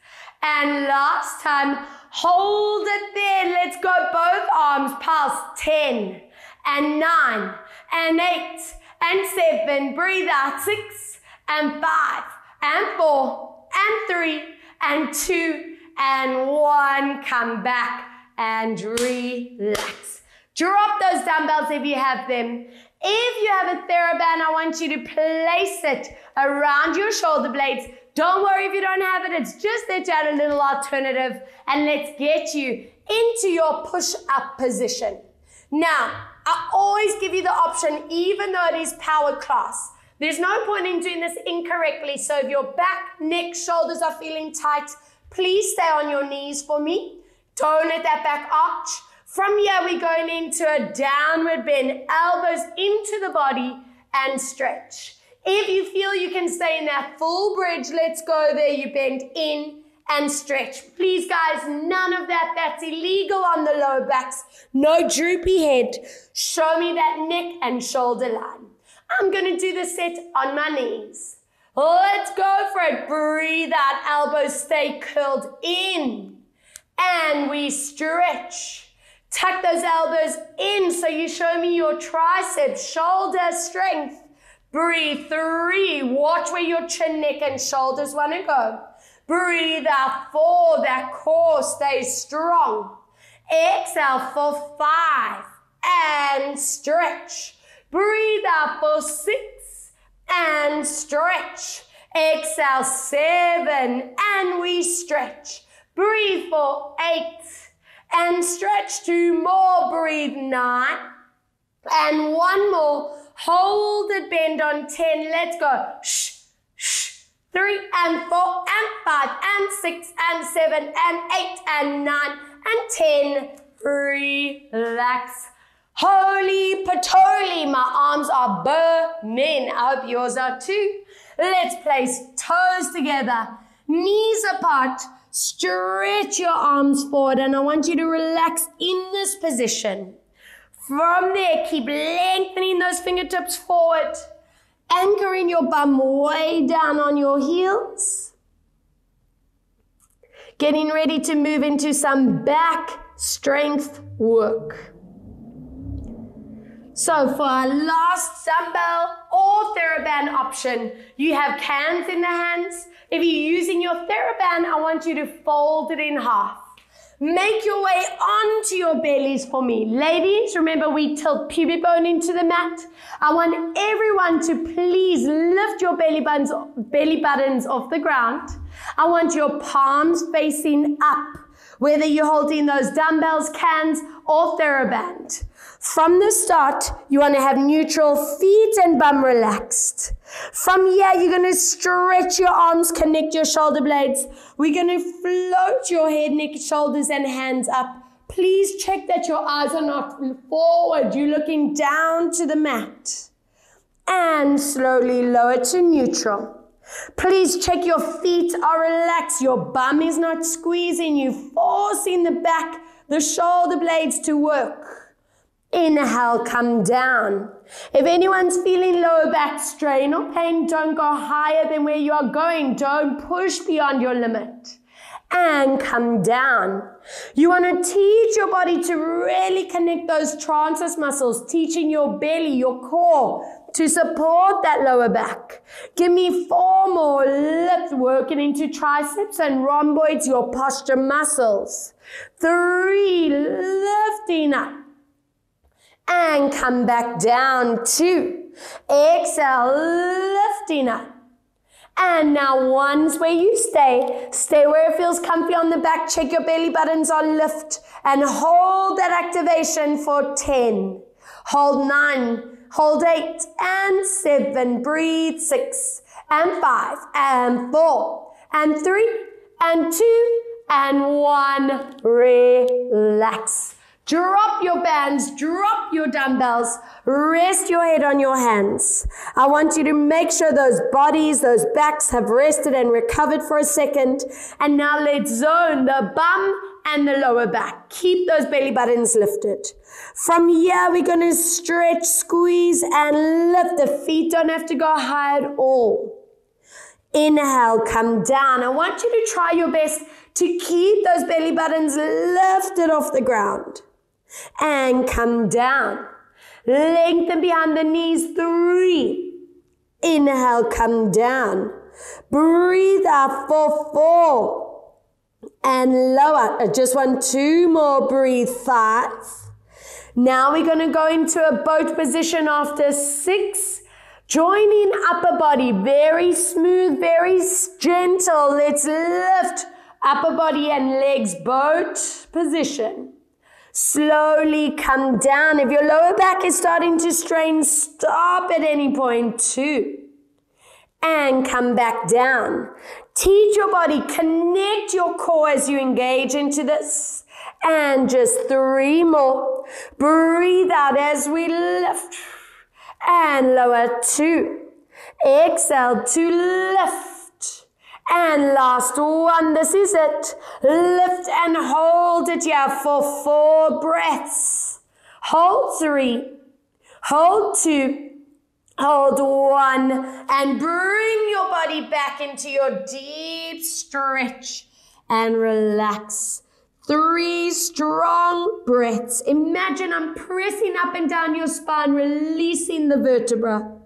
And last time, hold it there. Let's go both arms past 10 and 9 and 8 and 7. Breathe out 6 and 5 and 4 and 3 and 2 and 1. Come back and relax. Drop those dumbbells if you have them. If you have a TheraBand, I want you to place it around your shoulder blades. Don't worry if you don't have it. It's just there to add a little alternative. And let's get you into your push-up position. Now, I always give you the option, even though it is power class. There's no point in doing this incorrectly. So if your back, neck, shoulders are feeling tight, please stay on your knees for me. Don't let that back arch. From here, we're going into a downward bend, elbows into the body and stretch. If you feel you can stay in that full bridge, let's go there. You bend in and stretch. Please, guys, none of that. That's illegal on the lower backs. No droopy head. Show me that neck and shoulder line. I'm going to do the set on my knees. Let's go for it. Breathe out. Elbows stay curled in. And we stretch. Tuck those elbows in so you show me your triceps, shoulder strength. Breathe. 3. Watch where your chin, neck, and shoulders want to go. Breathe out. 4. That core stays strong. Exhale for 5. And stretch. Breathe out for 6. And stretch. Exhale 7. And we stretch. Breathe for 8. And stretch 2 more. Breathe 9. And 1 more. Hold it, bend on 10. Let's go. Shh, shh. 3 and 4 and 5 and 6 and 7 and 8 and 9 and 10. Relax. Holy patoli, my arms are burning. I hope yours are too. Let's place toes together, knees apart. Stretch your arms forward, and I want you to relax in this position. From there, keep lengthening those fingertips forward, anchoring your bum way down on your heels. Getting ready to move into some back strength work. So for our last dumbbell or TheraBand option, you have cans in the hands. If you're using your TheraBand, I want you to fold it in half. Make your way onto your bellies for me. Ladies, remember we tilt pubic bone into the mat. I want everyone to please lift your belly buttons off the ground. I want your palms facing up, whether you're holding those dumbbells, cans, or TheraBand. From the start, you want to have neutral, feet and bum relaxed. From here, you're going to stretch your arms, connect your shoulder blades. We're going to float your head, neck, shoulders, and hands up. Please check that your eyes are not forward. You're looking down to the mat. And slowly lower to neutral. Please check your feet are relaxed. Your bum is not squeezing you, forcing the back, the shoulder blades to work. Inhale, come down. If anyone's feeling lower back strain or pain, don't go higher than where you are going. Don't push beyond your limit. And come down. You want to teach your body to really connect those transverse muscles, teaching your belly, your core, to support that lower back. Give me 4 more lifts, working into triceps and rhomboids, your posture muscles. 3, lifting up. And come back down. 2. Exhale, lifting up. And now once where you stay where it feels comfy on the back. Check your belly buttons on lift and hold that activation for 10. Hold 9, hold 8 and 7. Breathe 6 and 5 and 4 and 3 and 2 and 1. Relax. Drop your bands, drop your dumbbells, rest your head on your hands. I want you to make sure those bodies, those backs have rested and recovered for a second. And now let's zone the bum and the lower back. Keep those belly buttons lifted. From here, we're going to stretch, squeeze, and lift. The feet don't have to go high at all. Inhale, come down. I want you to try your best to keep those belly buttons lifted off the ground. And come down. Lengthen behind the knees. 3. Inhale, come down. Breathe out for 4. And lower. I just want 2 more. Breathe. 5. Now we're going to go into a boat position after 6. Joining upper body. Very smooth, very gentle. Let's lift Upper body and legs both position. Slowly come down. If your lower back is starting to strain, stop at any point. 2. And come back down. Teach your body, connect your core as you engage into this. And just 3 more. Breathe out as we lift. And lower. 2. Exhale to lift. And last 1, this is it. Lift and hold it here for 4 breaths. Hold 3, hold 2, hold 1, and bring your body back into your deep stretch and relax. 3 strong breaths. Imagine I'm pressing up and down your spine, releasing the vertebra.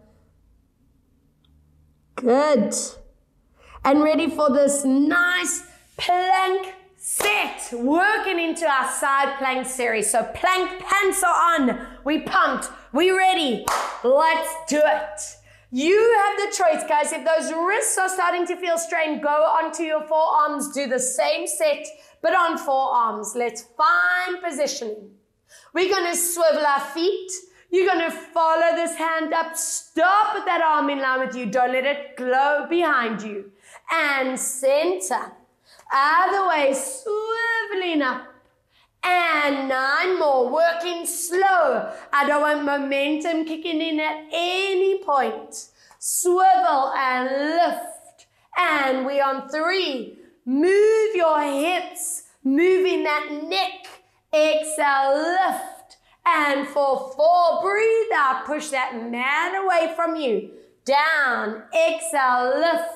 Good. And ready for this nice plank set. Working into our side plank series. So plank pants are on. We pumped. We ready. Let's do it. You have the choice, guys. If those wrists are starting to feel strained, go onto your forearms. Do the same set, but on forearms. Let's find positioning. We're going to swivel our feet. You're going to follow this hand up. Stop with that arm in line with you. Don't let it glow behind you. And center. Other way, swiveling up. And 9 more. Working slow. I don't want momentum kicking in at any point. Swivel and lift. And we're on 3. Move your hips. Moving that neck. Exhale, lift. And for 4, breathe out. Push that mat away from you. Down. Exhale, lift.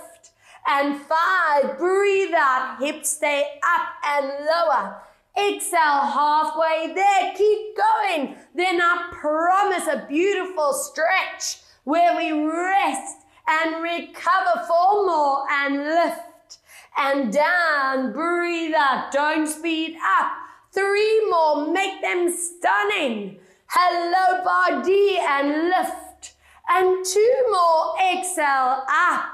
And 5, breathe out, hips stay up and lower. Exhale, halfway there, keep going. Then I promise a beautiful stretch where we rest and recover 4 more and lift. And down, breathe out, don't speed up. 3 more, make them stunning. Hello, body, and lift. And 2 more, exhale, up.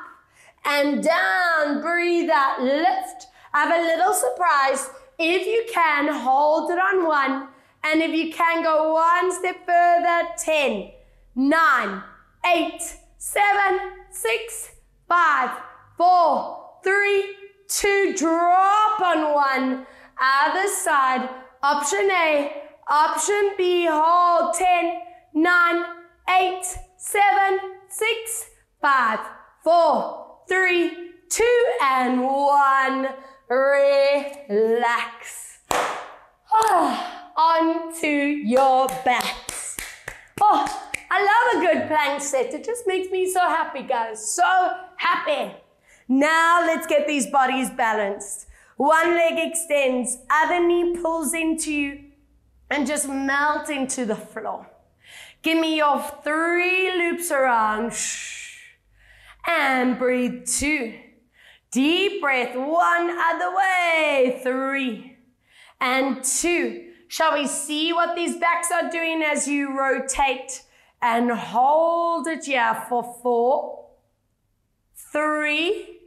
And down, breathe out, lift. I have a little surprise. If you can, hold it on 1. And if you can, go 1 step further. 10, 9, 8, 7, 6, 5, 4, 3, 2. Drop on 1. Other side. Option A. Option B. Hold. 10, 9, 8, 7, 6, 5, 4, 3, 2, and 1. Relax. Onto your backs. Oh, I love a good plank set. It just makes me so happy, guys. So happy. Now let's get these bodies balanced. One leg extends, other knee pulls into you, and just melt into the floor. Give me your 3 loops around. And breathe 2. Deep breath. 1 other way. 3 and 2. Shall we see what these backs are doing as you rotate and hold it here for 4, 3,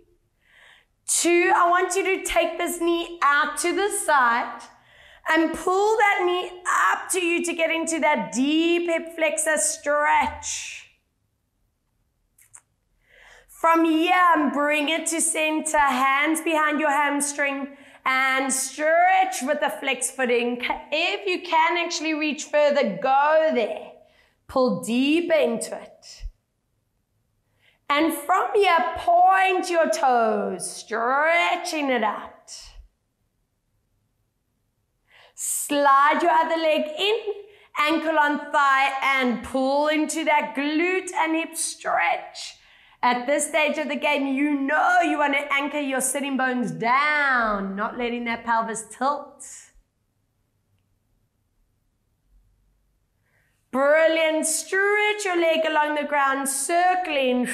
2. I want you to take this knee out to the side and pull that knee up to you to get into that deep hip flexor stretch. From here, bring it to center, hands behind your hamstring, and stretch with the flex footing. If you can actually reach further, go there. Pull deeper into it. And from here, point your toes, stretching it out. Slide your other leg in, ankle on thigh, and pull into that glute and hip stretch. At this stage of the game, you know you want to anchor your sitting bones down, not letting that pelvis tilt. Brilliant. Stretch your leg along the ground, circling.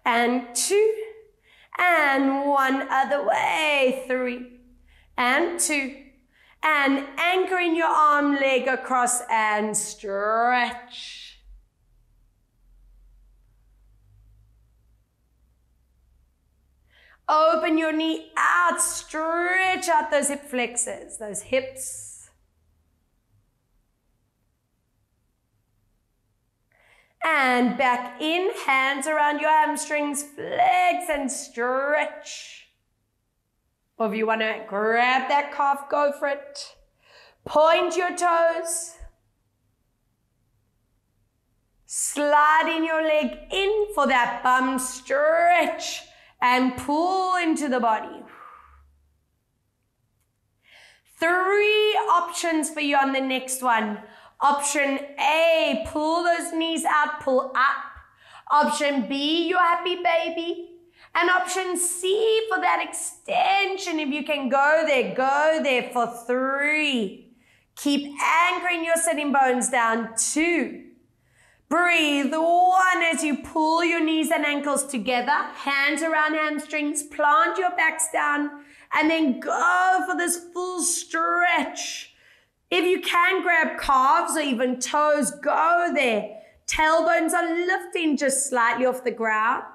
And 2, and 1 other way. 3, and 2. And anchoring your arm, leg across, and stretch. Open your knee out, stretch out those hip flexors, those hips. And back in, hands around your hamstrings, flex and stretch. Or if you want to grab that calf, go for it. Point your toes. Sliding your leg in for that bum stretch and pull into the body. 3 options for you on the next one. Option A, pull those knees out, pull up. Option B, your happy baby. And option C for that extension. If you can go there for 3. Keep anchoring your sitting bones down. 2. Breathe. 1 as you pull your knees and ankles together. Hands around hamstrings. Plant your backs down. And then go for this full stretch. If you can grab calves or even toes, go there. Tailbones are lifting just slightly off the ground.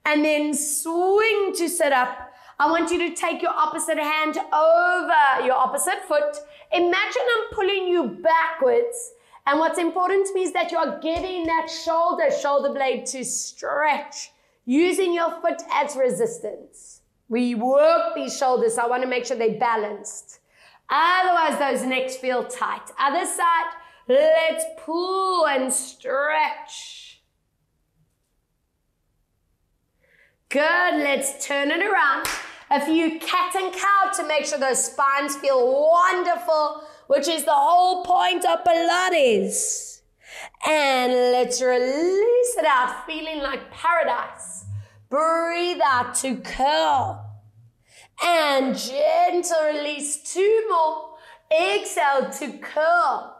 And then swing to sit up. I want you to take your opposite hand over your opposite foot. Imagine I'm pulling you backwards. And what's important to me is that you are getting that shoulder blade to stretch, using your foot as resistance. We work these shoulders, so I want to make sure they're balanced. Otherwise, those necks feel tight. Other side, let's pull and stretch. Good, let's turn it around. A few cat and cow to make sure those spines feel wonderful, which is the whole point of Pilates. And let's release it out, feeling like paradise. Breathe out to curl. And gentle release. 2 more. Exhale to curl.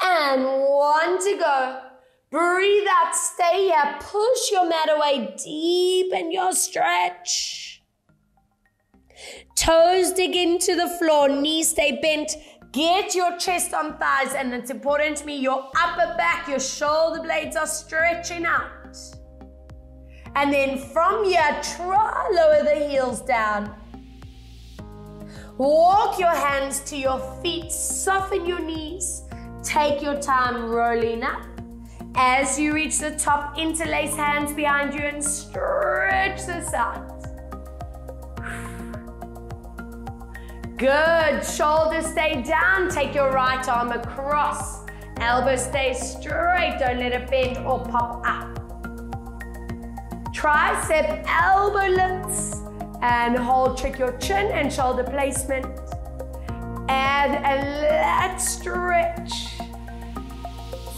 And 1 to go. Breathe out, stay here. Push your mat away, deepen your stretch. Toes dig into the floor, knees stay bent. Get your chest on thighs, and it's important to me, your upper back, your shoulder blades are stretching out. And then from here, try lower the heels down. Walk your hands to your feet, soften your knees. Take your time rolling up. As you reach the top, interlace hands behind you and stretch this out. Good, shoulders stay down. Take your right arm across. Elbows stay straight, don't let it bend or pop up. Tricep elbow lifts and hold, trick your chin and shoulder placement. And a lat stretch.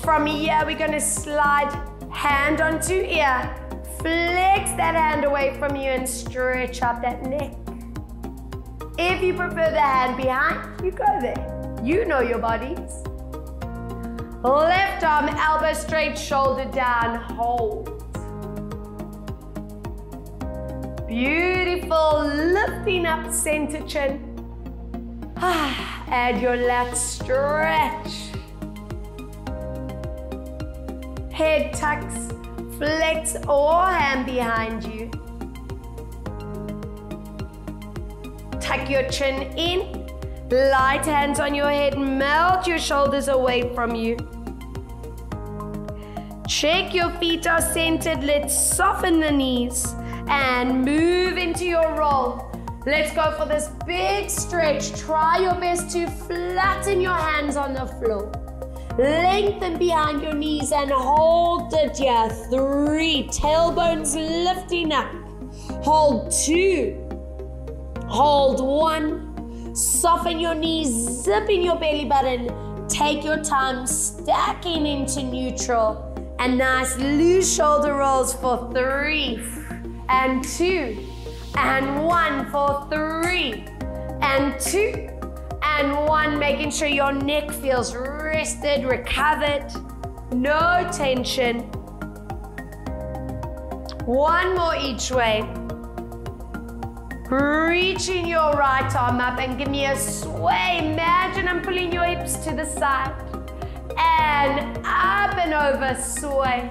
From here, we're gonna slide hand onto ear. Flex that hand away from you and stretch out that neck. If you prefer the hand behind, you go there. You know your bodies. Left arm, elbow straight, shoulder down, hold. Beautiful, lifting up center chin. Add your lat stretch. Head tucks, flex or hand behind you. Tuck your chin in, light hands on your head, melt your shoulders away from you. Check your feet are centered, let's soften the knees and move into your roll. Let's go for this big stretch. Try your best to flatten your hands on the floor. Lengthen behind your knees and hold it here. 3, tailbones lifting up. Hold 2. Hold 1. Soften your knees, zip in your belly button. Take your time, stacking into neutral. And nice loose shoulder rolls for 3 and 2 and 1 for 3 and 2 and 1. Making sure your neck feels rested, recovered, no tension. 1 more each way. Reaching your right arm up and give me a sway. Imagine I'm pulling your hips to the side. And up and over, sway.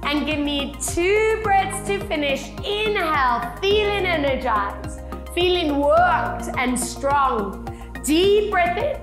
and give me 2 breaths to finish. Inhale, feeling energized, feeling worked and strong. Deep breath in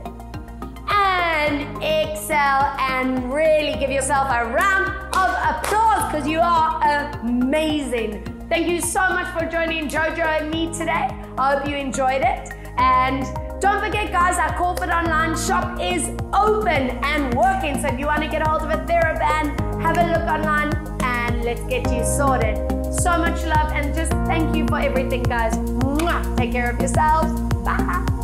and exhale, and really give yourself a round of applause because you are amazing. Thank you so much for joining Jojo and me today. I hope you enjoyed it. And don't forget, guys, our Corporate Online shop is open and working. So if you want to get a hold of a TheraBand, have a look online and let's get you sorted. So much love and just thank you for everything, guys. Mwah. Take care of yourselves. Bye.